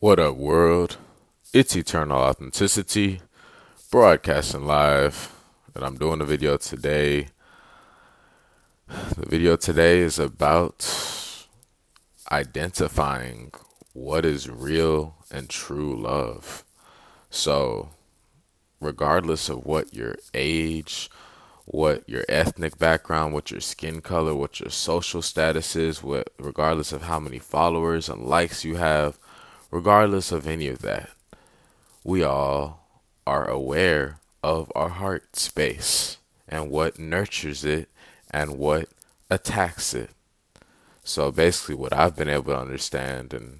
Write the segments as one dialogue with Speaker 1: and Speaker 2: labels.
Speaker 1: What up, world? It's Eternal Authenticity, broadcasting live, and I'm doing a video today. The video today is about identifying what is real and true love. So, regardless of what your age, what your ethnic background, what your skin color, what your social status is, regardless of how many followers and likes you have, regardless of any of that, we all are aware of our heart space and what nurtures it and what attacks it. So basically, what I've been able to understand and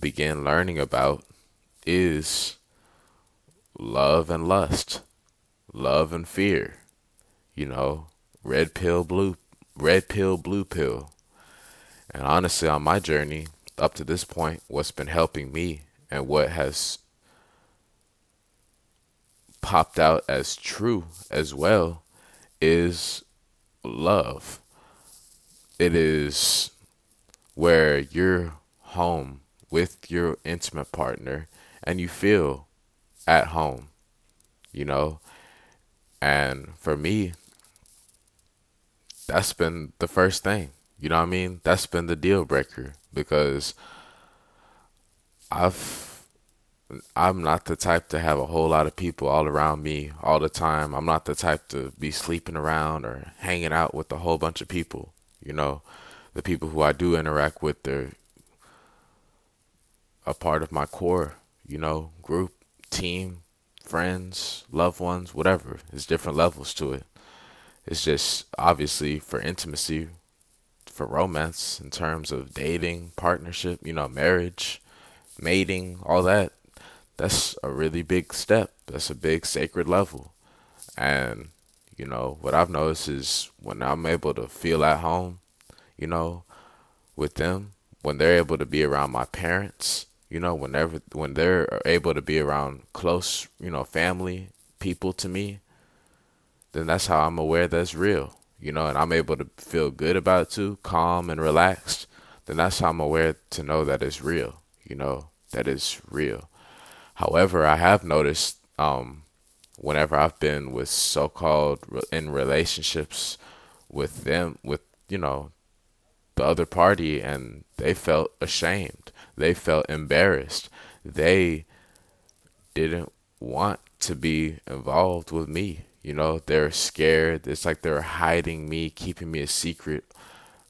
Speaker 1: begin learning about is love and lust, love and fear, you know, red pill, blue pill. And honestly, on my journey up to this point, what's been helping me and what has popped out as true as well is love. It is where you're home with your intimate partner and you feel at home, you know? And for me, that's been the first thing. You know what I mean? That's been the deal breaker because I've I'm not the type to have a whole lot of people all around me all the time. I'm not the type to be sleeping around or hanging out with a whole bunch of people. You know, the people who I do interact with, they're a part of my core, group, team, friends, loved ones, whatever. There's different levels to it. It's just obviously for intimacy, for romance, in terms of dating, partnership, marriage, mating, all that. That's a really big step. That's a big sacred level. And, what I've noticed is when I'm able to feel at home, you know, with them, when they're able to be around my parents, when they're able to be around close, family, people to me, then that's how I'm aware that's real, and I'm able to feel good about it too, calm and relaxed, then that's how I'm aware to know that it's real, that it's real. However, I have noticed whenever I've been with so-called in relationships with them, with, the other party, and they felt ashamed, they felt embarrassed, they didn't want to be involved with me. They're scared. It's like they're hiding me, keeping me a secret,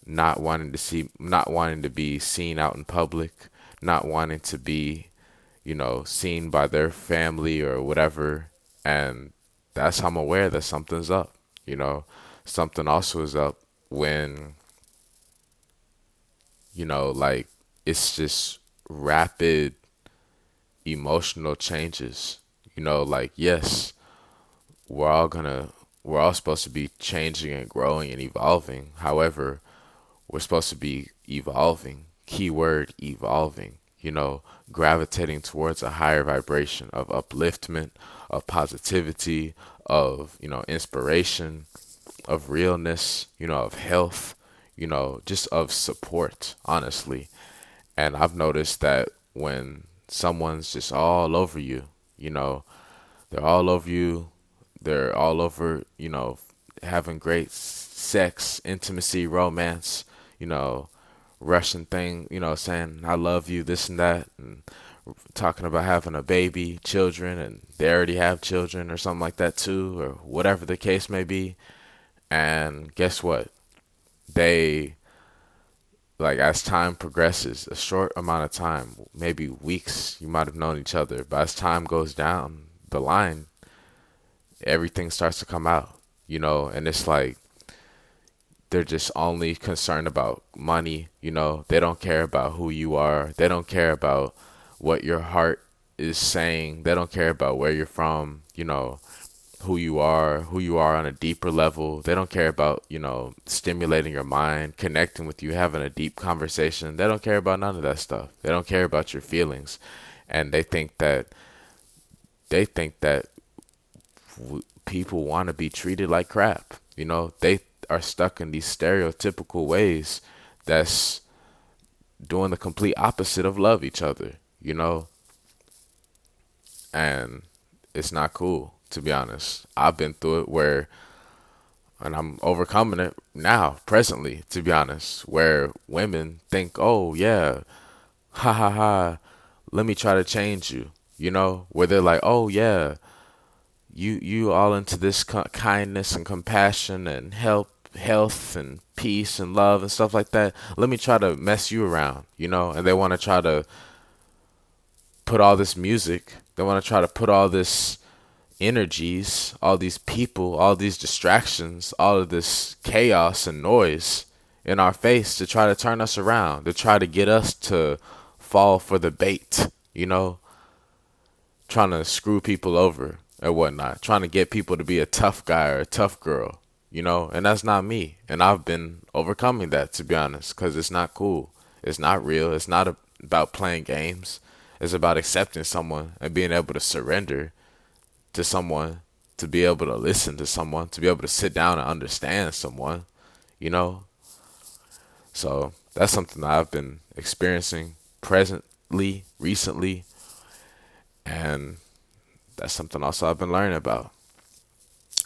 Speaker 1: not wanting to be seen out in public, not wanting to be, seen by their family or whatever. And that's how I'm aware that something's up. Something also is up when, like it's just rapid emotional changes. Like, yes, we're all gonna, we're all supposed to be changing and growing and evolving. However, we're supposed to be evolving, keyword evolving, gravitating towards a higher vibration of upliftment, of positivity, of, inspiration, of realness, of health, just of support, honestly. And I've noticed that when someone's just all over you, they're all over you, they're all over, having great sex, intimacy, romance, you know, Russian thing, saying I love you, this and that, and talking about having a baby, children, and they already have children or something like that too, or whatever the case may be. And guess what? They, like, as time progresses, a short amount of time, maybe weeks, you might have known each other, but as time goes down the line, everything starts to come out, and it's like they're just only concerned about money, they don't care about who you are, they don't care about what your heart is saying, they don't care about where you're from, who you are on a deeper level. They don't care about, stimulating your mind, connecting with you, having a deep conversation. They don't care about none of that stuff. They don't care about your feelings. And they think that people want to be treated like crap. They are stuck in these stereotypical ways that's doing the complete opposite of love each other. you know, and it's not cool, to be honest. I've been through it where, and I'm overcoming it now, presently, to be honest, where women think, oh, yeah, ha ha ha, let me try to change you, where they're like, oh, yeah, you all into this kindness and compassion and help, health and peace and love and stuff like that. Let me try to mess you around, and they want to try to put all this music, they want to try to put all this energies, all these people, all these distractions, all of this chaos and noise in our face to try to turn us around, to try to get us to fall for the bait, trying to screw people over and whatnot, trying to get people to be a tough guy or a tough girl, and that's not me. And I've been overcoming that, to be honest, because it's not cool. It's not real. It's not about playing games. It's about accepting someone and being able to surrender to someone, to be able to listen to someone, to be able to sit down and understand someone, you know? So that's something that I've been experiencing presently, recently, and that's something also I've been learning about.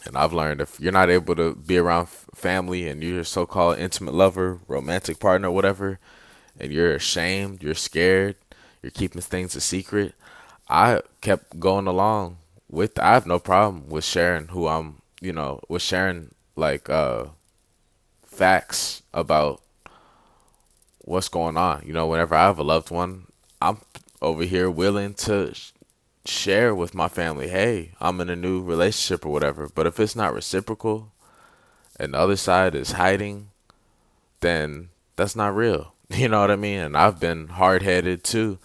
Speaker 1: And I've learned if you're not able to be around family and you're a so-called intimate lover, romantic partner, whatever, and you're ashamed, you're scared, you're keeping things a secret, I kept going along with. I have no problem with sharing who I'm, with sharing like facts about what's going on. Whenever I have a loved one, I'm over here willing to share with my family, hey, I'm in a new relationship or whatever. But if it's not reciprocal and the other side is hiding, then that's not real. You know what I mean? And I've been hard headed too.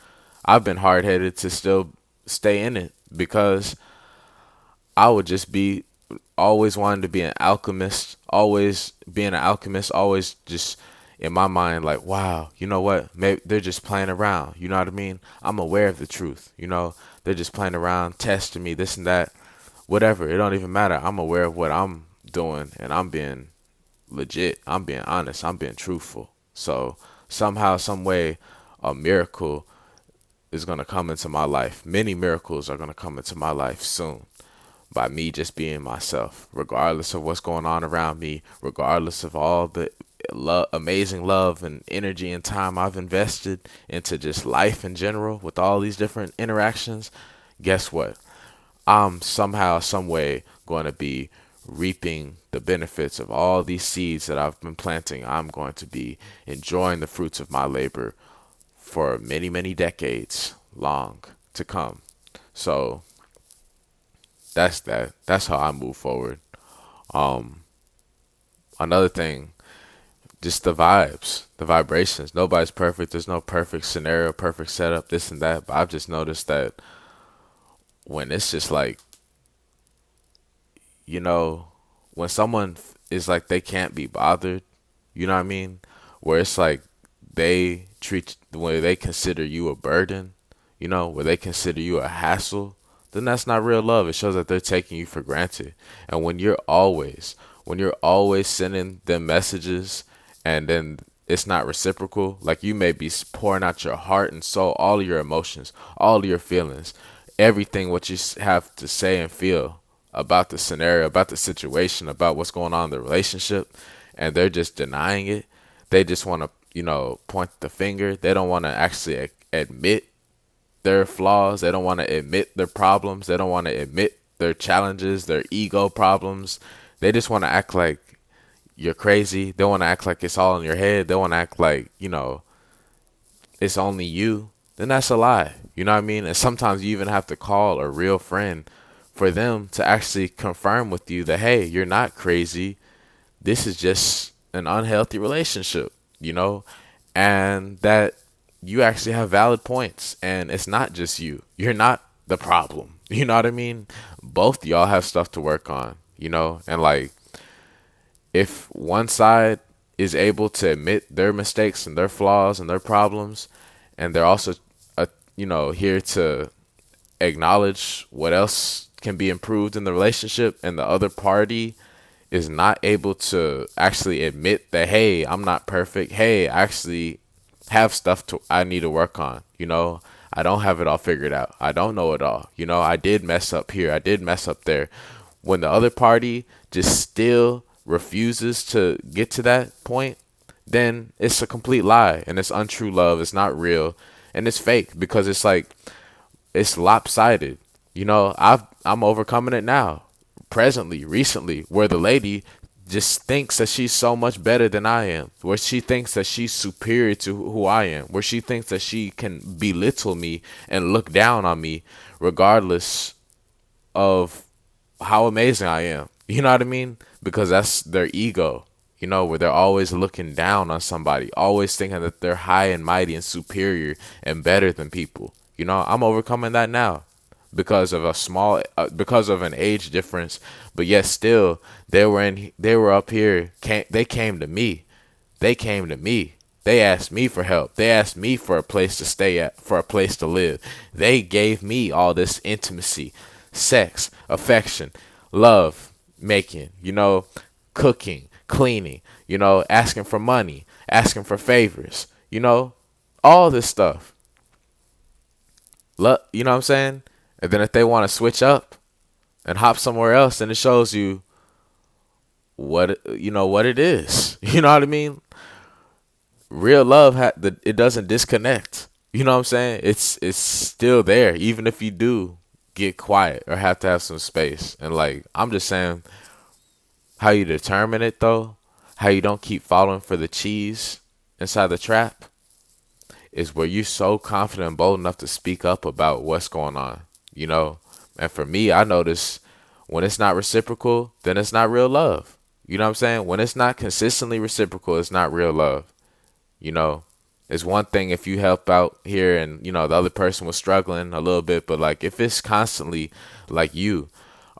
Speaker 1: I've been hard headed to still stay in it because I would just be always wanting to be an alchemist, always being an alchemist, always just in my mind like, wow, you know what? Maybe they're just playing around. You know what I mean? I'm aware of the truth. They're just playing around, testing me, this and that, whatever. It don't even matter. I'm aware of what I'm doing, and I'm being legit. I'm being honest. I'm being truthful. So somehow, some way, a miracle is gonna come into my life. Many miracles are gonna come into my life soon by me just being myself, regardless of what's going on around me, regardless of all the amazing love and energy and time I've invested into just life in general with all these different interactions. Guess what? I'm somehow, some way going to be reaping the benefits of all these seeds that I've been planting. I'm going to be enjoying the fruits of my labor for many, many decades long to come. So that's that. That's how I move forward. Um, Another thing, just the vibes, the vibrations. Nobody's perfect. There's no perfect scenario, perfect setup, this and that. But I've just noticed that when it's just like, you know, when someone is like they can't be bothered, you know what I mean? Where it's like they treat, where they consider you a burden, where they consider you a hassle, then that's not real love. It shows that they're taking you for granted. And when you're always sending them messages and then it's not reciprocal, like you may be pouring out your heart and soul, all of your emotions, all of your feelings, everything what you have to say and feel about the scenario, about the situation, about what's going on in the relationship, and they're just denying it. They just want to, point the finger. They don't want to actually admit their flaws. They don't want to admit their problems. They don't want to admit their challenges, their ego problems. They just want to act like you're crazy. They want to act like it's all in your head. They want to act like, it's only you. Then that's a lie. You know what I mean? And sometimes you even have to call a real friend for them to actually confirm with you that, hey, you're not crazy. This is just an unhealthy relationship, and that you actually have valid points. And it's not just you. You're not the problem. You know what I mean? Both y'all have stuff to work on, and like, if one side is able to admit their mistakes and their flaws and their problems, and they're also, here to acknowledge what else can be improved in the relationship, and the other party is not able to actually admit that, hey, I'm not perfect. Hey, I actually have stuff I need to work on. I don't have it all figured out. I don't know it all. You know, I did mess up here. I did mess up there. When the other party just still refuses to get to that point, then it's a complete lie and it's untrue love. It's not real and it's fake because it's like it's lopsided. You know, I'm overcoming it now, presently, recently, where the lady just thinks that she's so much better than I am, where she thinks that she's superior to who I am, where she thinks that she can belittle me and look down on me regardless of how amazing I am. You know what I mean? Because that's their ego, you know, where they're always looking down on somebody, always thinking that they're high and mighty and superior and better than people. You know, I'm overcoming that now because of because of an age difference, but yet still they were up here, they came to me. They came to me. They asked me for help. They asked me for a place to stay at, for a place to live. They gave me all this intimacy, sex, affection, love making, you know, cooking, cleaning, you know, asking for money, asking for favors, you know, all this stuff. You know what I'm saying? And then if they want to switch up and hop somewhere else, then it shows you what it is. You know what I mean? Real love it doesn't disconnect. You know what I'm saying? It's still there, even if you do get quiet or have to have some space. And like I'm just saying, how you determine it though, how you don't keep falling for the cheese inside the trap, is where you're so confident and bold enough to speak up about what's going on. You know, and for me, I notice when it's not reciprocal, then it's not real love. You know what I'm saying? When it's not consistently reciprocal, it's not real love. You know, it's one thing if you help out here and, you know, the other person was struggling a little bit, but like if it's constantly like you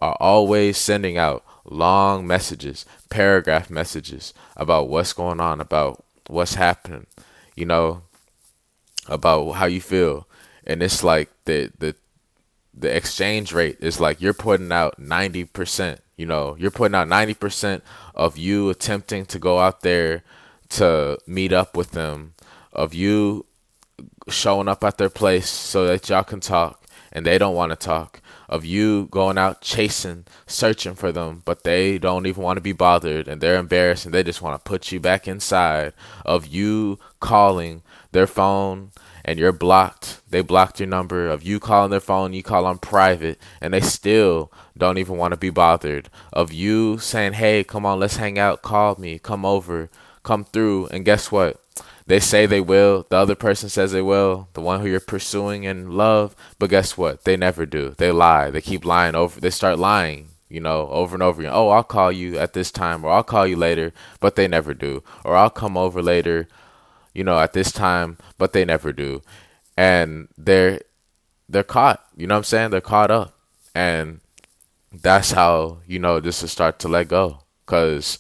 Speaker 1: are always sending out long messages, paragraph messages about what's going on, about what's happening, you know, about how you feel. And it's like the exchange rate is like you're putting out 90%, you know, you're putting out 90% of you attempting to go out there to meet up with them, of you showing up at their place so that y'all can talk and they don't want to talk, of you going out chasing, searching for them, but they don't even want to be bothered and they're embarrassed and they just want to put you back inside, of you calling their phone and you're blocked, they blocked your number, of you calling their phone, you call on private and they still don't even want to be bothered, of you saying, hey, come on, let's hang out, call me, come over, come through, and guess what? They say they will, the other person says they will, the one who you're pursuing in love, but guess what? They never do. They lie. They keep lying they start lying, you know, over and over again. Oh, I'll call you at this time, or I'll call you later, but they never do. Or I'll come over later, you know, at this time, but they never do. And they're caught, you know what I'm saying? They're caught up. And that's how, you know, just to start to let go, because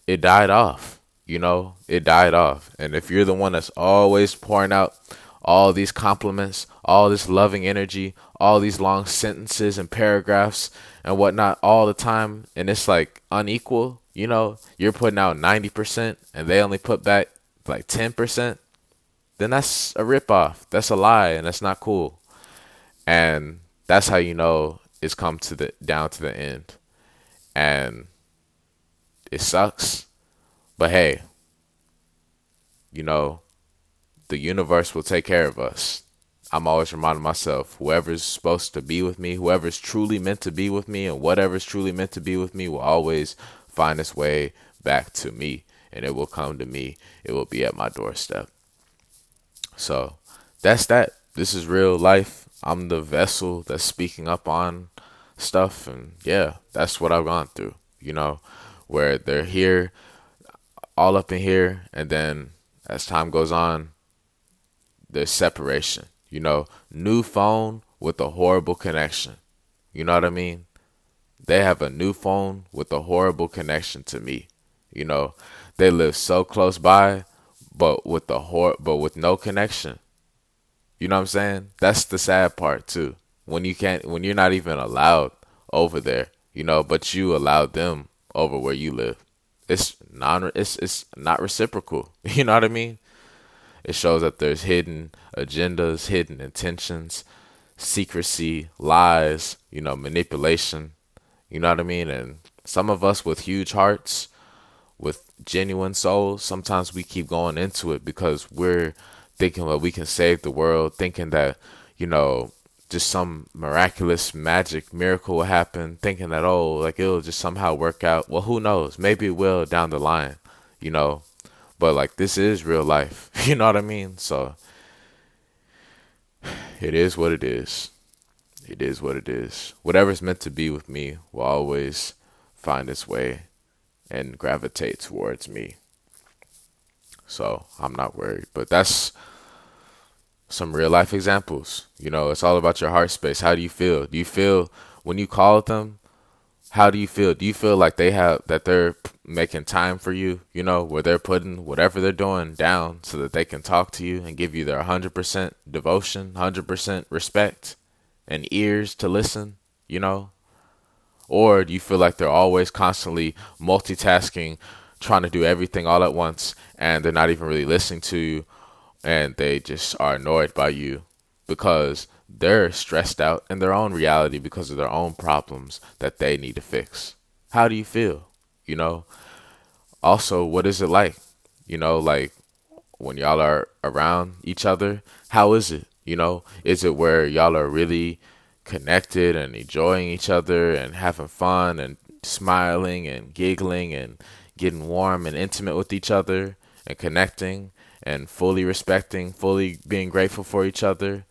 Speaker 1: it died off, you know, it died off. And if you're the one that's always pouring out all these compliments, all this loving energy, all these long sentences and paragraphs and whatnot all the time, and it's like unequal, you know, you're putting out 90% and they only put back like 10%, then that's a ripoff. That's a lie, and that's not cool. And that's how you know it's come to down to the end. And it sucks, but hey, you know, the universe will take care of us. I'm always reminding myself, whoever's supposed to be with me, whoever's truly meant to be with me, and whatever's truly meant to be with me will always find its way back to me, and it will come to me. It will be at my doorstep. So that's that. This is real life. I'm the vessel that's speaking up on stuff, and yeah, that's what I've gone through, you know, where they're here, all up in here, and then as time goes on, there's separation, you know, new phone with a horrible connection. You know what I mean? They have a new phone with a horrible connection to me. You know, they live so close by, but with with no connection. You know what I'm saying? That's the sad part too. When you're not even allowed over there, you know, but you allowed them over where you live. It's not reciprocal. You know what I mean? It shows that there's hidden agendas, hidden intentions, secrecy, lies, manipulation. You know what I mean? And some of us with huge hearts, with genuine souls, sometimes we keep going into it because we're thinking that we can save the world, thinking that, you know, just some miraculous magic miracle will happen, thinking that, oh, like it'll just somehow work out. Well, who knows? Maybe it will down the line, you know, but like this is real life. You know what I mean? So it is what it is. It is what it is. Whatever's meant to be with me will always find its way and gravitate towards me. So I'm not worried. But that's some real life examples. It's all about your heart space. How do you feel? Do you feel when you call them? How do you feel? Do you feel like they're making time for you, where they're putting whatever they're doing down so that they can talk to you and give you their 100% devotion, 100% respect and ears to listen, you know? Or do you feel like they're always constantly multitasking, trying to do everything all at once, and they're not even really listening to you, and they just are annoyed by you because they're stressed out in their own reality because of their own problems that they need to fix? How do you feel? You know? Also, what is it like? Like when y'all are around each other, how is it? Is it where y'all are really connected and enjoying each other and having fun and smiling and giggling and getting warm and intimate with each other and connecting and fully respecting, fully being grateful for each other,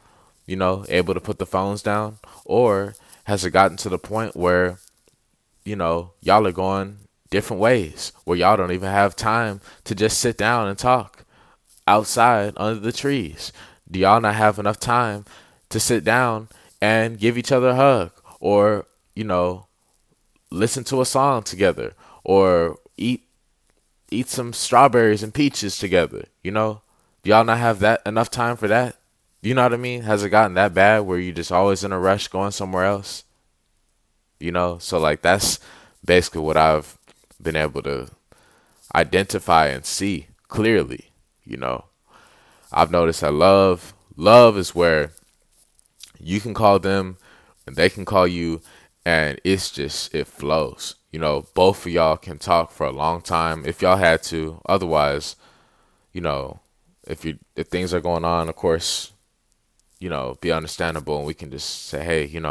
Speaker 1: able to put the phones down? Or has it gotten to the point where, y'all are going different ways, where y'all don't even have time to just sit down and talk outside under the trees? Do y'all not have enough time to sit down and give each other a hug, or, listen to a song together, or eat some strawberries and peaches together? Do y'all not have that enough time for that? You know what I mean? Has it gotten that bad where you just always in a rush going somewhere else? So like that's basically what I've been able to identify and see clearly. I've noticed that love is where you can call them and they can call you, and it flows. Both of y'all can talk for a long time if y'all had to. Otherwise, you know, if things are going on, of course, be understandable, and we can just say, hey,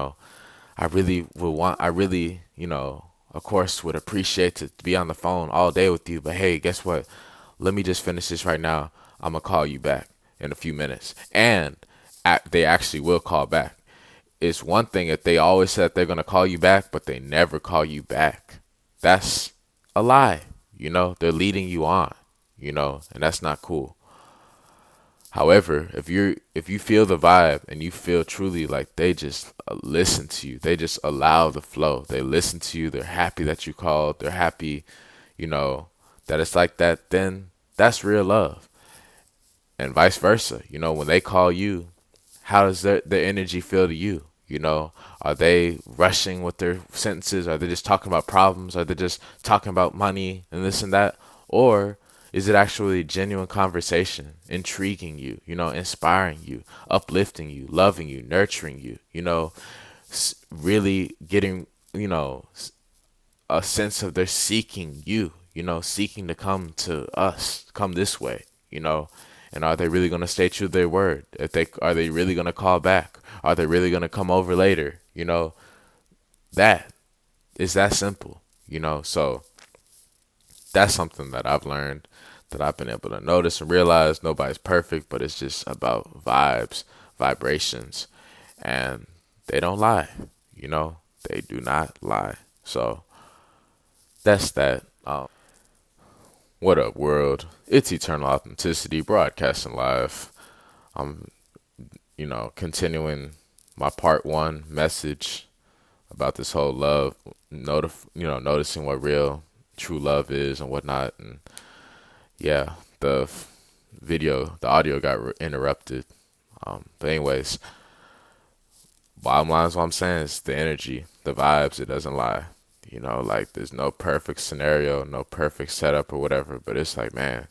Speaker 1: I really, of course, would appreciate to be on the phone all day with you, but hey, guess what? Let me just finish this right now. I'm gonna call you back in a few minutes, and they actually will call back. It's one thing if they always said they're gonna call you back, but they never call you back. That's a lie. They're leading you on. And that's not cool. However, if you feel the vibe and you feel truly like they just listen to you, they just allow the flow. They listen to you. They're happy that you called. They're happy, that it's like that. Then that's real love, and vice versa. When they call you, how does their energy feel to you? Are they rushing with their sentences? Are they just talking about problems? Are they just talking about money and this and that? Or is it actually genuine conversation, intriguing you, inspiring you, uplifting you, loving you, nurturing you, really getting, a sense of they're seeking you, seeking to come to us, come this way, and are they really going to stay true to their word? Are they really going to call back? Are they really going to come over later? That is that simple, so that's something that I've learned, that I've been able to notice and realize. Nobody's perfect, but it's just about vibes, vibrations, and they don't lie, they do not lie. So that's that. What up, world? It's Eternal Authenticity, broadcasting live. I'm, continuing my part one message about this whole love, noticing what real, true love is and whatnot. And yeah, the audio got interrupted. But anyways, bottom line is what I'm saying is the energy, the vibes, it doesn't lie. Like there's no perfect scenario, no perfect setup or whatever, but it's like, man,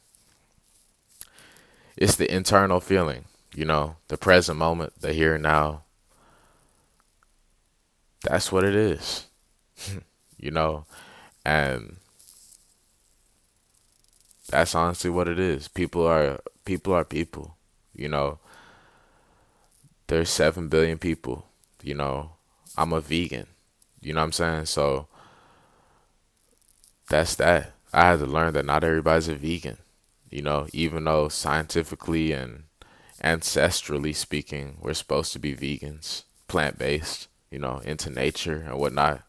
Speaker 1: It's the internal feeling, the present moment, the here and now. That's what it is, you know, and that's honestly what it is. People are people, you know. There's 7 billion people, you know. I'm a vegan, you know what I'm saying? So that's that. I had to learn that not everybody's a vegan, even though scientifically and ancestrally speaking, we're supposed to be vegans, plant based, into nature and whatnot.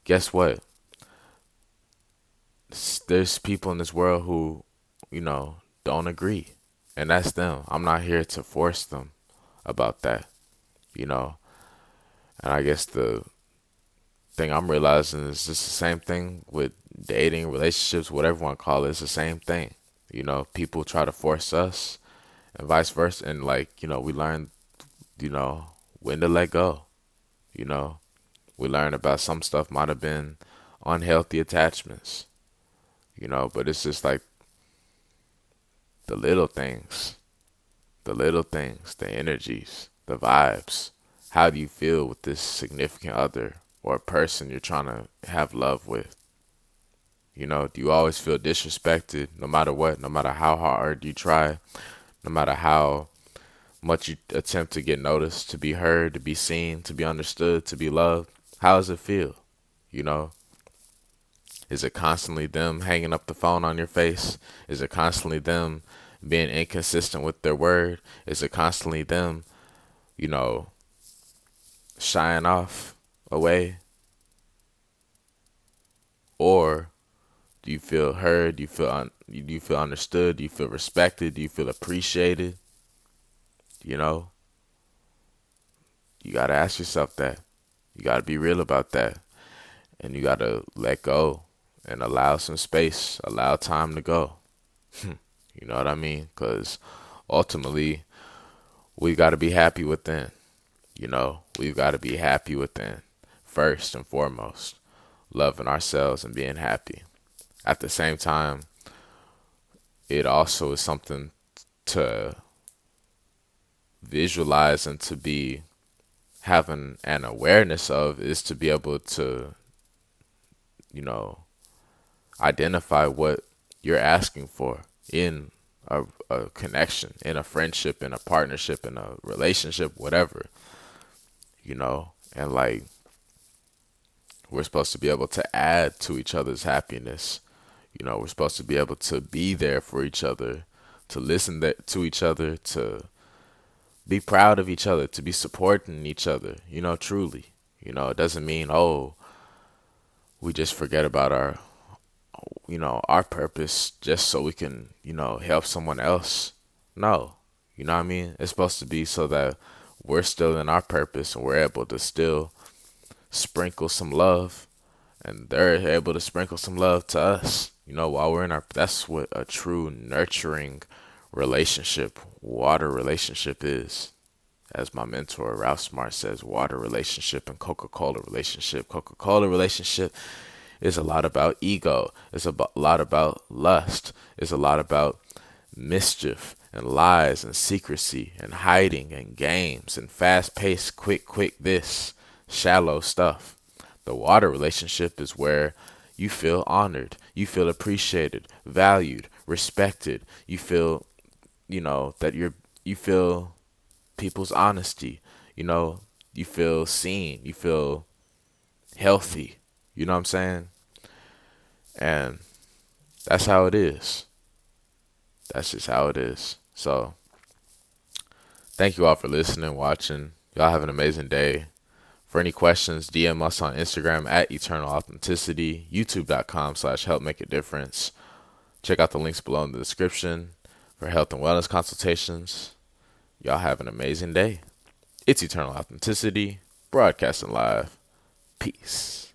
Speaker 1: Guess what? There's people in this world who, don't agree. And that's them. I'm not here to force them about that, you know. And I guess the thing I'm realizing is just the same thing with dating, relationships, whatever you want to call it. It's the same thing. People try to force us and vice versa. And like, we learn, you know, when to let go. You know, we learn about some stuff might have been unhealthy attachments, but it's just like the little things, the energies, the vibes. How do you feel with this significant other or person you're trying to have love with? Do you always feel disrespected no matter what, no matter how hard you try, no matter how much you attempt to get noticed, to be heard, to be seen, to be understood, to be loved? How does it feel? You know, is it constantly them hanging up the phone on your face? Is it constantly them being inconsistent with their word? Is it constantly them, you know, shying off away? Or do you feel heard? Do you feel understood? Do you feel respected? Do you feel appreciated? You know, you gotta ask yourself that. You gotta be real about that, and you gotta let go and allow some space, allow time to go. You know what I mean? Because ultimately, we gotta be happy within. We've got to be happy within first and foremost, loving ourselves and being happy. At the same time, it also is something to visualize and to be having an awareness of, is to be able to, you know, identify what you're asking for in a connection, in a friendship, in a partnership, in a relationship, whatever, and like, we're supposed to be able to add to each other's happiness. We're supposed to be able to be there for each other, to listen to each other, to be proud of each other, to be supporting each other, truly. It doesn't mean, oh, we just forget about our purpose just so we can, help someone else. No, you know what I mean? It's supposed to be so that we're still in our purpose and we're able to still sprinkle some love, and they're able to sprinkle some love to us, while we're in our. That's what a true nurturing relationship, water relationship is. As my mentor Ralph Smart says, water relationship and Coca-Cola relationship. Coca-Cola relationship is a lot about ego. It's a lot about lust. It's a lot about mischief and lies and secrecy and hiding and games and fast-paced, quick this shallow stuff. The water relationship is where you feel honored, you feel appreciated, valued, respected. You feel, that you feel people's honesty. You feel seen, you feel healthy. You know what I'm saying? And that's how it is. That's just how it is. So, thank you all for listening, watching. Y'all have an amazing day. For any questions, DM us on Instagram at Eternal Authenticity, youtube.com/help make a difference. Check out the links below in the description for health and wellness consultations. Y'all have an amazing day. It's Eternal Authenticity, broadcasting live. Peace.